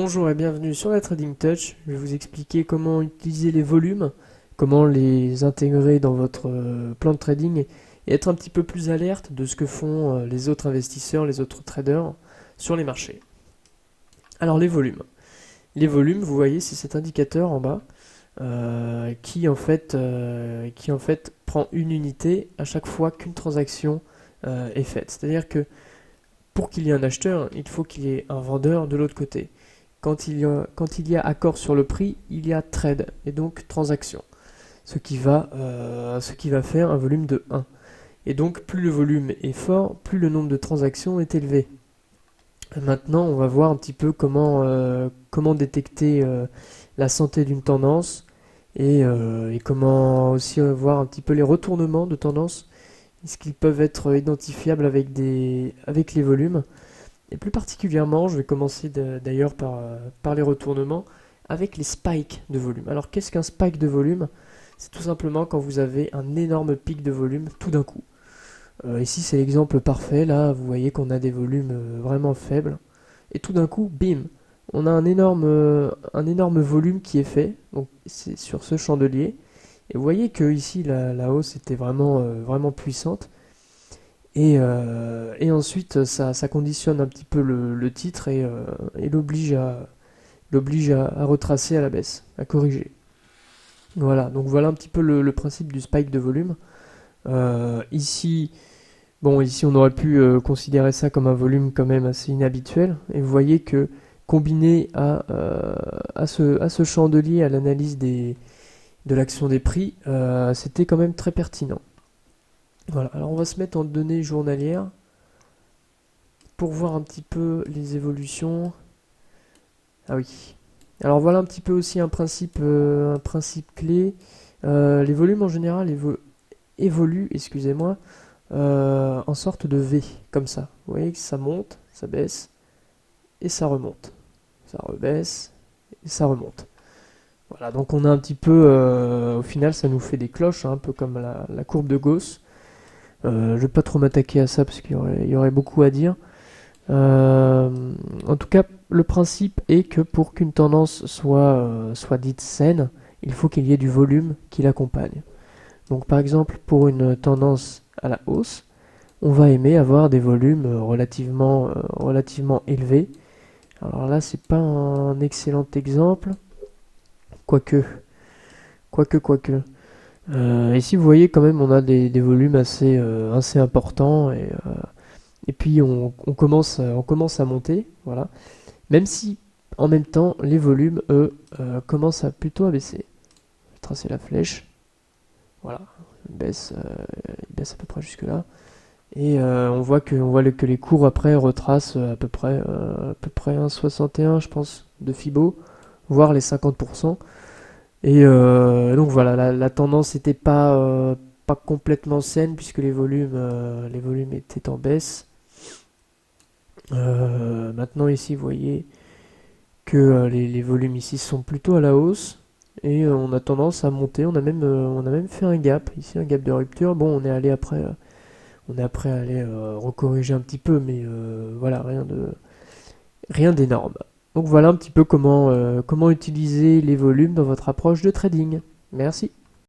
Bonjour et bienvenue sur la Trading Touch. Je vais vous expliquer comment utiliser les volumes, comment les intégrer dans votre plan de trading et être un petit peu plus alerte de ce que font les autres investisseurs, les autres traders sur les marchés. Alors les volumes. Les volumes, vous voyez, c'est cet indicateur en bas qui en fait prend une unité à chaque fois qu'une transaction est faite. C'est-à-dire que pour qu'il y ait un acheteur, il faut qu'il y ait un vendeur de l'autre côté. Quand il y a accord sur le prix, il y a trade, et donc transaction, ce qui va faire un volume de 1. Et donc plus le volume est fort, plus le nombre de transactions est élevé. Maintenant, on va voir un petit peu comment détecter la santé d'une tendance et comment aussi voir un petit peu les retournements de tendance. Est-ce qu'ils peuvent être identifiables avec les volumes? Et plus particulièrement, je vais commencer d'ailleurs par les retournements avec les spikes de volume. Alors qu'est-ce qu'un spike de volume? C'est tout simplement quand vous avez un énorme pic de volume tout d'un coup. Ici c'est l'exemple parfait, là vous voyez qu'on a des volumes vraiment faibles. Et tout d'un coup, bim, on a un énorme volume qui est fait, donc c'est sur ce chandelier. Et vous voyez que ici la hausse était vraiment puissante. Et ensuite, ça conditionne un petit peu le titre et l'oblige à retracer à la baisse, à corriger. Voilà, donc voilà un petit peu le principe du spike de volume. Ici, on aurait pu considérer ça comme un volume quand même assez inhabituel. Et vous voyez que combiné à ce chandelier, à l'analyse de l'action des prix, c'était quand même très pertinent. Voilà, alors on va se mettre en données journalières pour voir un petit peu les évolutions. Ah oui. Alors voilà un petit peu aussi un principe clé. Les volumes en général évoluent, excusez-moi, en sorte de V, comme ça. Vous voyez que ça monte, ça baisse, et ça remonte. Ça rebaisse, et ça remonte. Voilà, donc on a un petit peu, au final ça nous fait des cloches, hein, un peu comme la courbe de Gauss. Je vais pas trop m'attaquer à ça parce qu'il y aurait beaucoup à dire. En tout cas, le principe est que pour qu'une tendance soit dite saine, il faut qu'il y ait du volume qui l'accompagne. Donc par exemple, pour une tendance à la hausse, on va aimer avoir des volumes relativement élevés. Alors là, c'est pas un excellent exemple, quoique. Ici, vous voyez quand même, on a des volumes assez importants et puis on commence à monter, voilà. Même si en même temps les volumes, eux, commencent plutôt à baisser. Je vais tracer la flèche, voilà, il baisse à peu près jusque là. Et on voit que les cours après retracent à peu près 1,61 je pense de Fibo, voire les 50%. Et donc voilà, la tendance n'était pas complètement saine puisque les volumes étaient en baisse. Maintenant ici, vous voyez que les volumes ici sont plutôt à la hausse et on a tendance à monter. On a même fait un gap ici, un gap de rupture. Bon, on est après allé recorriger un petit peu, mais voilà, rien d'énorme. Donc voilà un petit peu comment utiliser les volumes dans votre approche de trading. Merci.